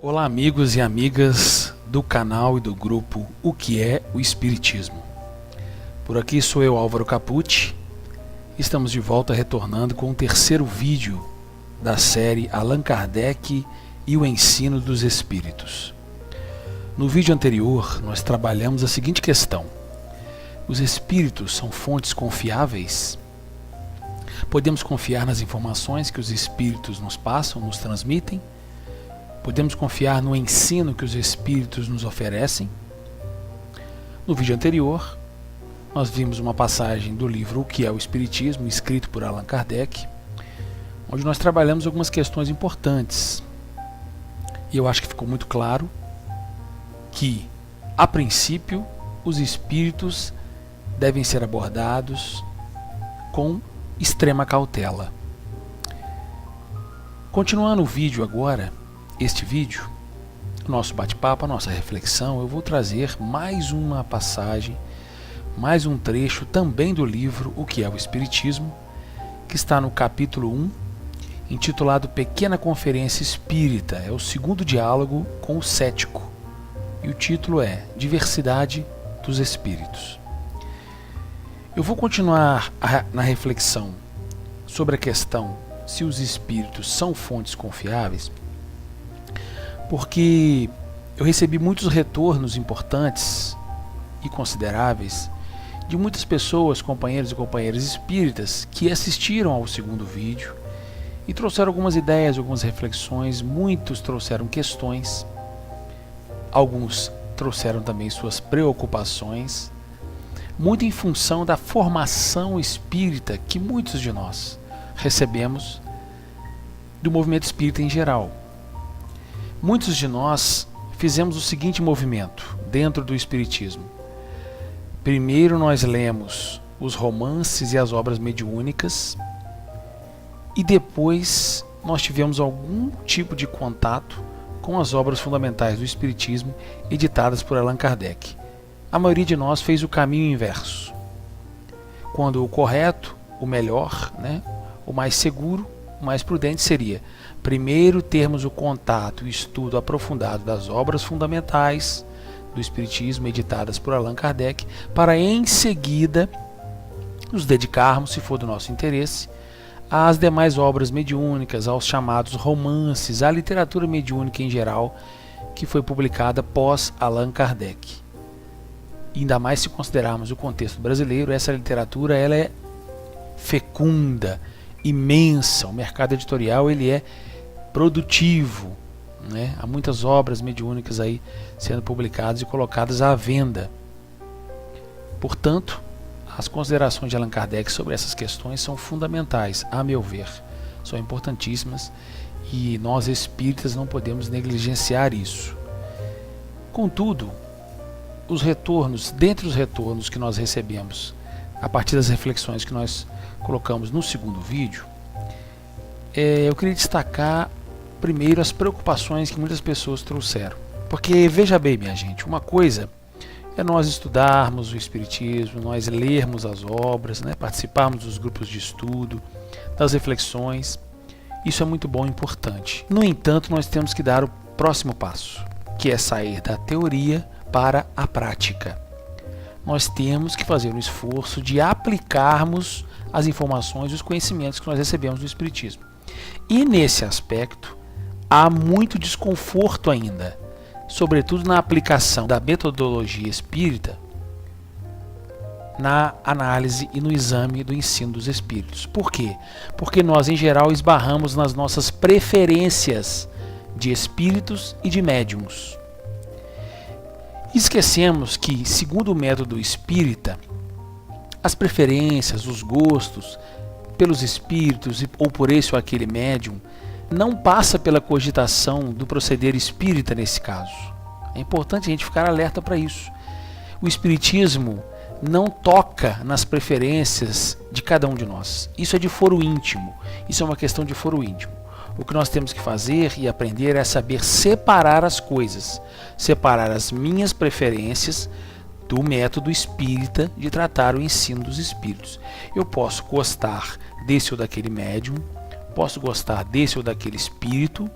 Olá, amigos e amigas do canal e do grupo O que é o Espiritismo. Por aqui sou eu, Álvaro Capucci. Estamos de volta retornando com o terceiro vídeo da série Allan Kardec e o Ensino dos Espíritos. No vídeo anterior, nós trabalhamos a seguinte questão: os espíritos são fontes confiáveis? Podemos confiar nas informações que os espíritos nos passam, nos transmitem? Podemos confiar no ensino que os espíritos nos oferecem? No vídeo anterior, nós vimos uma passagem do livro O que é o Espiritismo, escrito por Allan Kardec, onde nós trabalhamos algumas questões importantes. E eu acho que ficou muito claro que, a princípio, os espíritos devem ser abordados com extrema cautela. Continuando o vídeo agora, este vídeo, o nosso bate-papo, a nossa reflexão, eu vou trazer mais uma passagem, mais um trecho também do livro O que é o Espiritismo, que está no capítulo 1, intitulado Pequena Conferência Espírita. É o segundo diálogo com o cético. E o título é Diversidade dos Espíritos. Eu vou continuar na reflexão sobre a questão se os espíritos são fontes confiáveis, porque eu recebi muitos retornos importantes e consideráveis de muitas pessoas, companheiros e companheiras espíritas, que assistiram ao segundo vídeo e trouxeram algumas ideias, algumas reflexões. Muitos trouxeram questões, alguns trouxeram também suas preocupações, muito em função da formação espírita que muitos de nós recebemos do movimento espírita em geral. Muitos de nós fizemos o seguinte movimento dentro do Espiritismo. Primeiro nós lemos os romances e as obras mediúnicas e depois nós tivemos algum tipo de contato com as obras fundamentais do Espiritismo editadas por Allan Kardec. A maioria de nós fez o caminho inverso, quando o correto, o melhor, o mais seguro, o mais prudente seria primeiro termos o contato e estudo aprofundado das obras fundamentais do Espiritismo editadas por Allan Kardec, para em seguida nos dedicarmos, se for do nosso interesse, às demais obras mediúnicas, aos chamados romances, à literatura mediúnica em geral, que foi publicada pós Allan Kardec. E ainda mais se considerarmos o contexto brasileiro, essa literatura ela é fecunda, imensa. O mercado editorial ele é produtivo, há muitas obras mediúnicas aí sendo publicadas e colocadas à venda. Portanto, as considerações de Allan Kardec sobre essas questões são fundamentais, a meu ver, são importantíssimas e nós espíritas não podemos negligenciar isso. Contudo, os retornos, dentre os retornos que nós recebemos a partir das reflexões que nós colocamos no segundo vídeo, eu queria destacar primeiro as preocupações que muitas pessoas trouxeram. Porque veja bem, minha gente, uma coisa é nós estudarmos o Espiritismo, nós lermos as obras, participarmos dos grupos de estudo, das reflexões. Isso é muito bom e importante. No entanto, nós temos que dar o próximo passo, que é sair da teoria para a prática. Nós temos que fazer um esforço de aplicarmos as informações e os conhecimentos que nós recebemos do Espiritismo. E nesse aspecto, há muito desconforto ainda, sobretudo na aplicação da metodologia espírita na análise e no exame do ensino dos espíritos. Por quê? Porque nós, em geral, esbarramos nas nossas preferências de espíritos e de médiuns. Esquecemos que, segundo o método espírita, as preferências, os gostos pelos espíritos ou por esse ou aquele médium não passa pela cogitação do proceder espírita nesse caso. É importante a gente ficar alerta para isso. O Espiritismo não toca nas preferências de cada um de nós. Isso é de foro íntimo. Isso é uma questão de foro íntimo. O que nós temos que fazer e aprender é saber separar as coisas, separar as minhas preferências do método espírita de tratar o ensino dos espíritos. Eu posso gostar desse ou daquele médium, Posso gostar desse ou daquele espírito,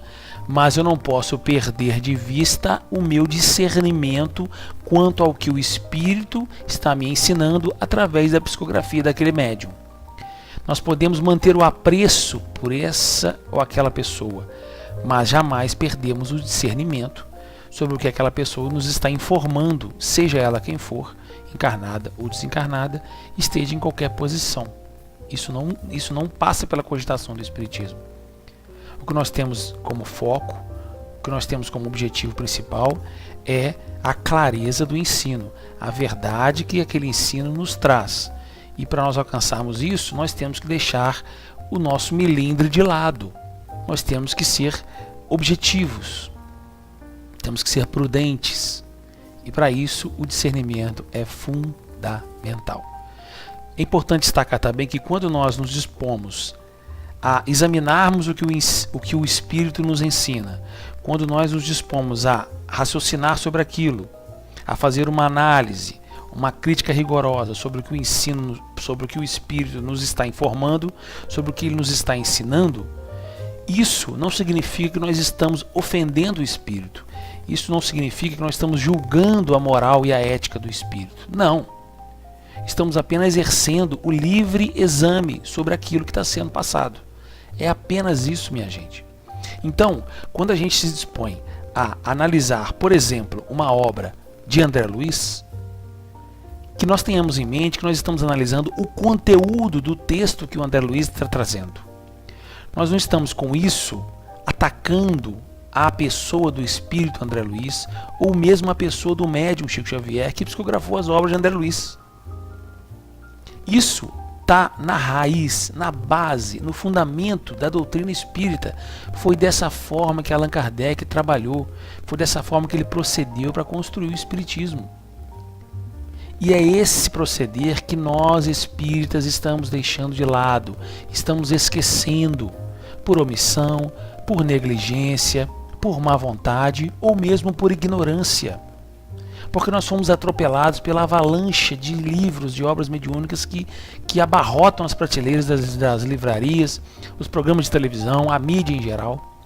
mas eu não posso perder de vista o meu discernimento quanto ao que o espírito está me ensinando através da psicografia daquele médium. Nós podemos manter o apreço por essa ou aquela pessoa, mas jamais perdemos o discernimento sobre o que aquela pessoa nos está informando, seja ela quem for, encarnada ou desencarnada, esteja em qualquer posição. Isso não passa pela cogitação do Espiritismo. O que nós temos como foco, o que nós temos como objetivo principal é a clareza do ensino, a verdade que aquele ensino nos traz. E para nós alcançarmos isso, nós temos que deixar o nosso milindre de lado. Nós temos que ser objetivos, temos que ser prudentes. E para isso o discernimento é fundamental. É importante destacar também que quando nós nos dispomos a examinarmos o que o Espírito nos ensina, quando nós nos dispomos a raciocinar sobre aquilo, a fazer uma análise, uma crítica rigorosa sobre o que o ensino, sobre o que o Espírito nos está informando, sobre o que ele nos está ensinando, isso não significa que nós estamos ofendendo o Espírito. Isso não significa que nós estamos julgando a moral e a ética do Espírito. Não. Estamos apenas exercendo o livre exame sobre aquilo que está sendo passado. É apenas isso, minha gente. Então, quando a gente se dispõe a analisar, por exemplo, uma obra de André Luiz, que nós tenhamos em mente que nós estamos analisando o conteúdo do texto que o André Luiz está trazendo. Nós não estamos com isso atacando a pessoa do espírito André Luiz, ou mesmo a pessoa do médium Chico Xavier, que psicografou as obras de André Luiz. Isso está na raiz, na base, no fundamento da doutrina espírita. Foi dessa forma que Allan Kardec trabalhou, foi dessa forma que ele procedeu para construir o espiritismo. E é esse proceder que nós espíritas estamos deixando de lado, estamos esquecendo, por omissão, por negligência, por má vontade ou mesmo por ignorância. Porque nós fomos atropelados pela avalanche de livros, de obras mediúnicas que abarrotam as prateleiras das livrarias, os programas de televisão, a mídia em geral.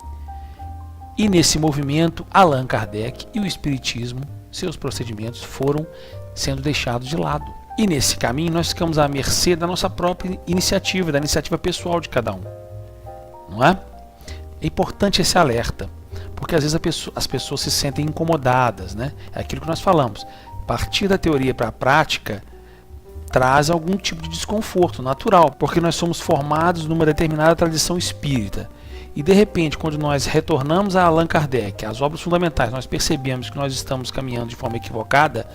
E nesse movimento, Allan Kardec e o Espiritismo, seus procedimentos foram sendo deixados de lado. E nesse caminho nós ficamos à mercê da nossa própria iniciativa, da iniciativa pessoal de cada um. Não é? É importante esse alerta, porque às vezes as pessoas se sentem incomodadas, né? É aquilo que nós falamos. Partir da teoria para a prática traz algum tipo de desconforto natural, porque nós somos formados numa determinada tradição espírita. E de repente, quando nós retornamos a Allan Kardec, às obras fundamentais, nós percebemos que nós estamos caminhando de forma equivocada,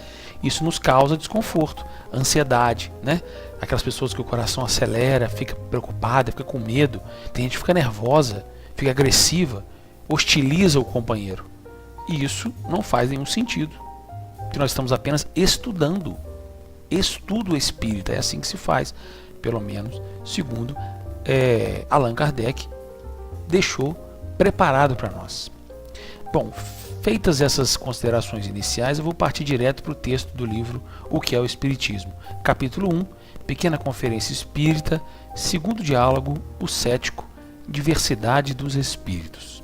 isso nos causa desconforto, ansiedade, né? Aquelas pessoas que o coração acelera, fica preocupada, fica com medo, tem gente que fica nervosa, fica agressiva, hostiliza o companheiro. E isso não faz nenhum sentido, porque nós estamos apenas estudando. Estudo espírita, é assim que se faz, pelo menos segundo Allan Kardec deixou preparado para nós. Bom, feitas essas considerações iniciais, eu vou partir direto para o texto do livro O que é o Espiritismo, capítulo 1, Pequena Conferência Espírita, segundo diálogo, o cético, diversidade dos espíritos.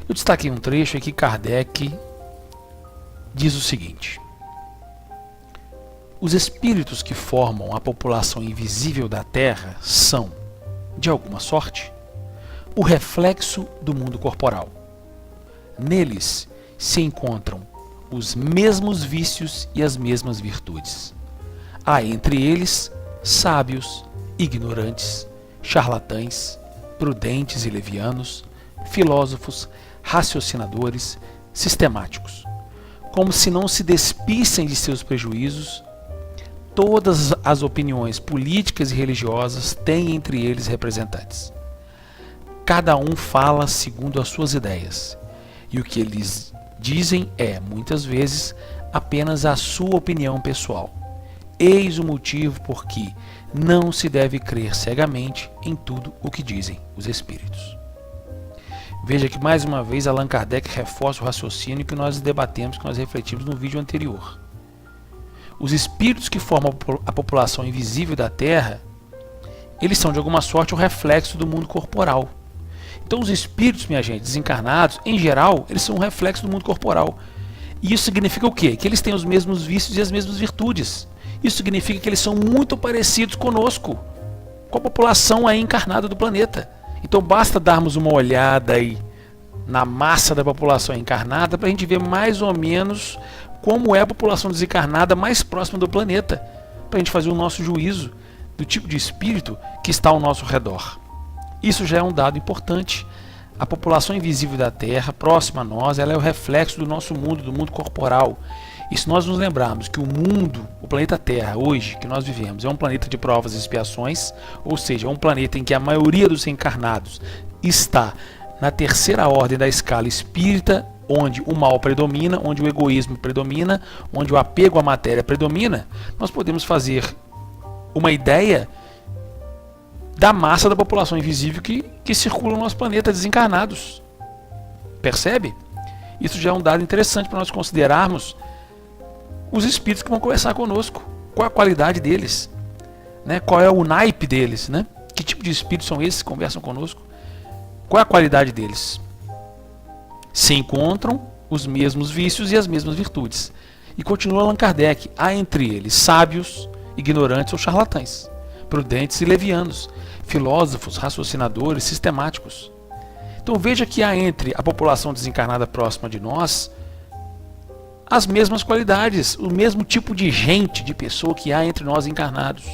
Eu destaquei um trecho em que Kardec diz o seguinte: os espíritos que formam a população invisível da Terra são, de alguma sorte, o reflexo do mundo corporal. Neles se encontram os mesmos vícios e as mesmas virtudes. Há entre eles sábios, ignorantes, charlatães, prudentes e levianos, filósofos, raciocinadores, sistemáticos. Como se não se despissem de seus prejuízos, todas as opiniões políticas e religiosas têm entre eles representantes. Cada um fala segundo as suas ideias, e o que eles dizem é, muitas vezes, apenas a sua opinião pessoal. Eis o motivo por que não se deve crer cegamente em tudo o que dizem os espíritos. Veja que mais uma vez Allan Kardec reforça o raciocínio que nós debatemos, que nós refletimos no vídeo anterior. Os espíritos que formam a população invisível da Terra eles são de alguma sorte o reflexo do mundo corporal. Então os espíritos, minha gente, desencarnados, em geral, eles são um reflexo do mundo corporal. E isso significa o quê? Que eles têm os mesmos vícios e as mesmas virtudes. Isso significa que eles são muito parecidos conosco, com a população aí encarnada do planeta. Então basta darmos uma olhada aí na massa da população encarnada para a gente ver mais ou menos como é a população desencarnada mais próxima do planeta, para a gente fazer o nosso juízo do tipo de espírito que está ao nosso redor. Isso já é um dado importante. A população invisível da Terra, próxima a nós, ela é o reflexo do nosso mundo, do mundo corporal. E se nós nos lembrarmos que o mundo, o planeta Terra, hoje, que nós vivemos, é um planeta de provas e expiações, ou seja, é um planeta em que a maioria dos encarnados está na terceira ordem da escala espírita, onde o mal predomina, onde o egoísmo predomina, onde o apego à matéria predomina, nós podemos fazer uma ideia da massa da população invisível que circula no nosso planeta, desencarnados. Percebe? Isso já é um dado interessante para nós considerarmos os espíritos que vão conversar conosco. Qual a qualidade deles? Né? Qual é o naipe deles? Né? Que tipo de espíritos são esses que conversam conosco? Qual é a qualidade deles? Se encontram os mesmos vícios e as mesmas virtudes. E continua Allan Kardec: há entre eles sábios, ignorantes ou charlatães, prudentes e levianos, filósofos, raciocinadores, sistemáticos. Então veja que há entre a população desencarnada próxima de nós as mesmas qualidades, o mesmo tipo de gente, de pessoa que há entre nós encarnados.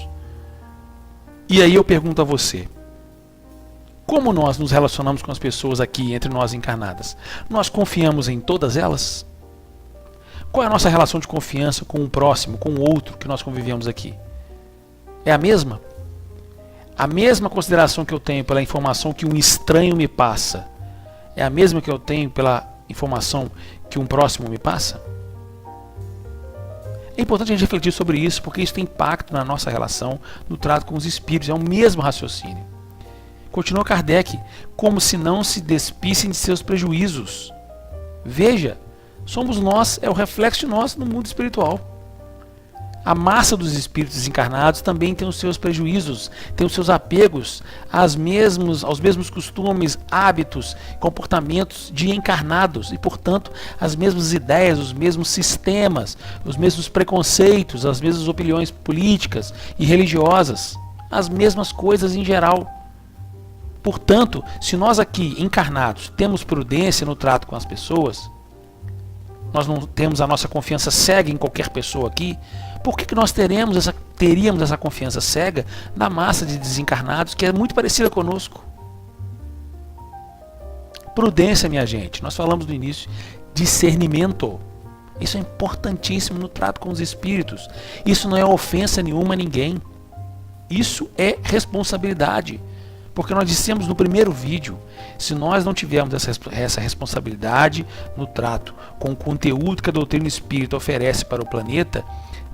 E aí eu pergunto a você: como nós nos relacionamos com as pessoas aqui entre nós encarnadas? Nós confiamos em todas elas? Qual é a nossa relação de confiança com o próximo, com o outro que nós convivemos aqui? É a mesma? A mesma consideração que eu tenho pela informação que um estranho me passa é a mesma que eu tenho pela informação que um próximo me passa? É importante a gente refletir sobre isso, porque isso tem impacto na nossa relação, no trato com os espíritos. É o mesmo raciocínio. Continua Kardec: como se não se despissem de seus prejuízos. Veja, somos nós, é o reflexo de nós no mundo espiritual. A massa dos espíritos desencarnados também tem os seus prejuízos, tem os seus apegos aos mesmos costumes, hábitos, comportamentos de encarnados e, portanto, as mesmas ideias, os mesmos sistemas, os mesmos preconceitos, as mesmas opiniões políticas e religiosas, as mesmas coisas em geral. Portanto, se nós aqui encarnados temos prudência no trato com as pessoas, nós não temos a nossa confiança cega em qualquer pessoa aqui, por que nós teríamos essa confiança cega na massa de desencarnados que é muito parecida conosco? Prudência, minha gente. Nós falamos no início, discernimento. Isso é importantíssimo no trato com os espíritos. Isso não é ofensa nenhuma a ninguém. Isso é responsabilidade. Porque nós dissemos no primeiro vídeo, se nós não tivermos essa responsabilidade no trato com o conteúdo que a doutrina espírita oferece para o planeta,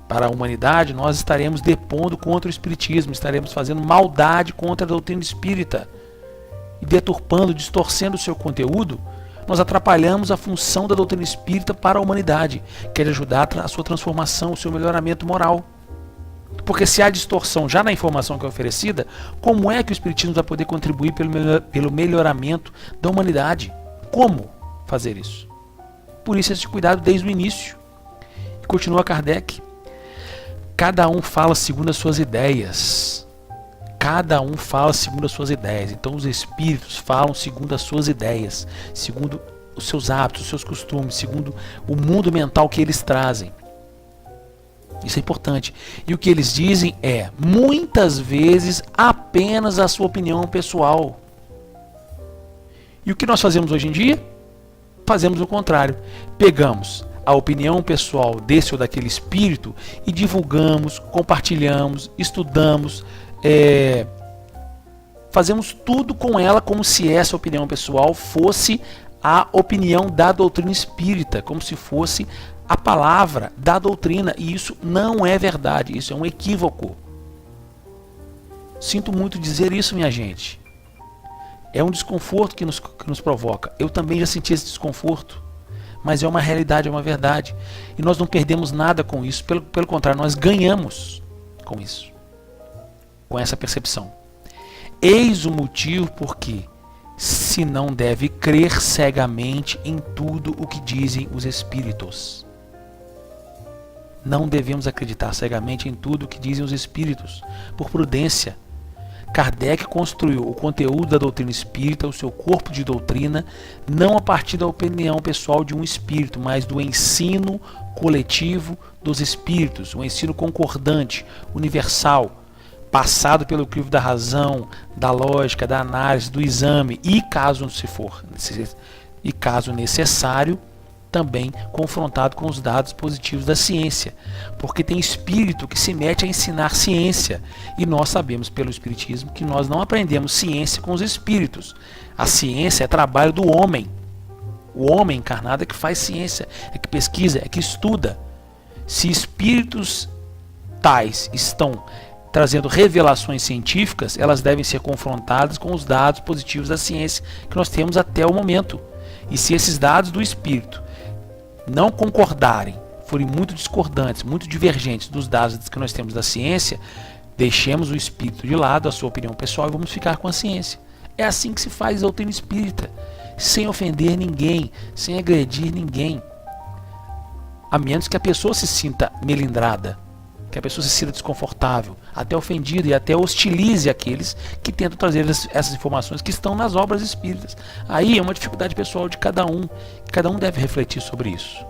para a humanidade, nós estaremos depondo contra o espiritismo, estaremos fazendo maldade contra a doutrina espírita. E deturpando, distorcendo o seu conteúdo, nós atrapalhamos a função da doutrina espírita para a humanidade, que é de ajudar a sua transformação, o seu melhoramento moral. Porque se há distorção já na informação que é oferecida, como é que o espiritismo vai poder contribuir pelo melhoramento da humanidade? Como fazer isso? Por isso esse cuidado desde o início. E continua Kardec: cada um fala segundo as suas ideias. Cada um fala segundo as suas ideias. Então os espíritos falam segundo as suas ideias, segundo os seus hábitos, os seus costumes, segundo o mundo mental que eles trazem. Isso é importante. E o que eles dizem é, muitas vezes, apenas a sua opinião pessoal. E o que nós fazemos hoje em dia? Fazemos o contrário. Pegamos a opinião pessoal desse ou daquele espírito e divulgamos, compartilhamos, estudamos, fazemos tudo com ela como se essa opinião pessoal fosse a opinião da doutrina espírita, como se fosse a palavra da doutrina, e isso não é verdade, isso é um equívoco. Sinto muito dizer isso, minha gente. É um desconforto que nos provoca. Eu também já senti esse desconforto, mas é uma realidade, é uma verdade. E nós não perdemos nada com isso, pelo contrário, nós ganhamos com isso, com essa percepção. Eis o motivo porque se não deve crer cegamente em tudo o que dizem os espíritos. Não devemos acreditar cegamente em tudo o que dizem os espíritos, por prudência. Kardec construiu o conteúdo da doutrina espírita, o seu corpo de doutrina, não a partir da opinião pessoal de um espírito, mas do ensino coletivo dos espíritos, o ensino concordante, universal, passado pelo crivo da razão, da lógica, da análise, do exame e, caso necessário, também confrontado com os dados positivos da ciência, porque tem espírito que se mete a ensinar ciência, e nós sabemos pelo espiritismo que nós não aprendemos ciência com os espíritos. A ciência é trabalho do homem. O homem encarnado é que faz ciência, é que pesquisa, é que estuda. Se espíritos tais estão trazendo revelações científicas, elas devem ser confrontadas com os dados positivos da ciência que nós temos até o momento. E se esses dados do espírito não concordarem, forem muito discordantes, muito divergentes dos dados que nós temos da ciência, deixemos o espírito de lado, a sua opinião pessoal, e vamos ficar com a ciência. É assim que se faz a doutrina espírita, sem ofender ninguém, sem agredir ninguém, a menos que a pessoa se sinta melindrada, que a pessoa se sinta desconfortável, até ofendida, e até hostilize aqueles que tentam trazer essas informações que estão nas obras espíritas. Aí é uma dificuldade pessoal de cada um deve refletir sobre isso.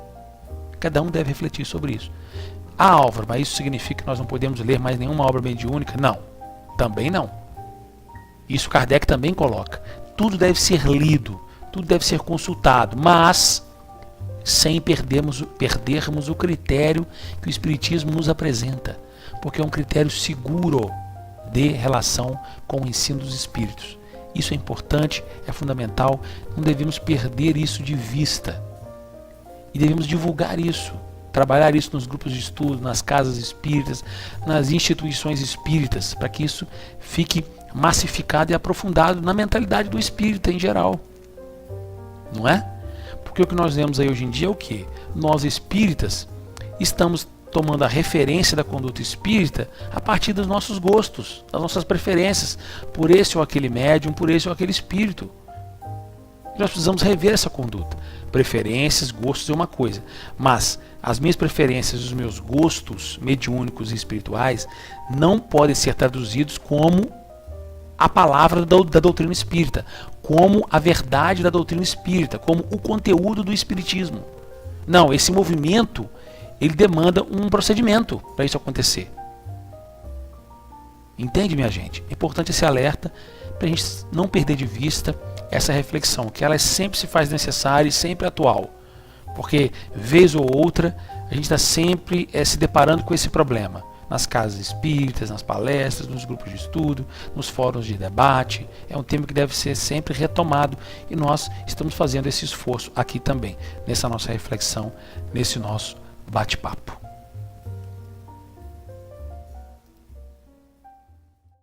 Cada um deve refletir sobre isso. Ah, Álvaro, mas isso significa que nós não podemos ler mais nenhuma obra mediúnica? Não, também não. Isso Kardec também coloca. Tudo deve ser lido, tudo deve ser consultado, mas sem perdermos o critério que o Espiritismo nos apresenta, porque é um critério seguro de relação com o ensino dos Espíritos. Isso é importante, é fundamental, não devemos perder isso de vista. E devemos divulgar isso, trabalhar isso nos grupos de estudo, nas casas espíritas, nas instituições espíritas, para que isso fique massificado e aprofundado na mentalidade do espírita em geral. Não é? Porque o que nós vemos aí hoje em dia é o quê? Nós espíritas estamos tomando a referência da conduta espírita a partir dos nossos gostos, das nossas preferências, por esse ou aquele médium, por esse ou aquele espírito. Nós precisamos rever essa conduta. Preferências, gostos é uma coisa, mas as minhas preferências e os meus gostos mediúnicos e espirituais não podem ser traduzidos como a palavra da doutrina espírita, como a verdade da doutrina espírita, como o conteúdo do espiritismo. Não, esse movimento, ele demanda um procedimento para isso acontecer. Entende, minha gente? É importante esse alerta para a gente não perder de vista essa reflexão, que ela sempre se faz necessária e sempre atual. Porque, vez ou outra, a gente está sempre se deparando com esse problema. Nas casas espíritas, nas palestras, nos grupos de estudo, nos fóruns de debate. É um tema que deve ser sempre retomado e nós estamos fazendo esse esforço aqui também, nessa nossa reflexão, nesse nosso bate-papo.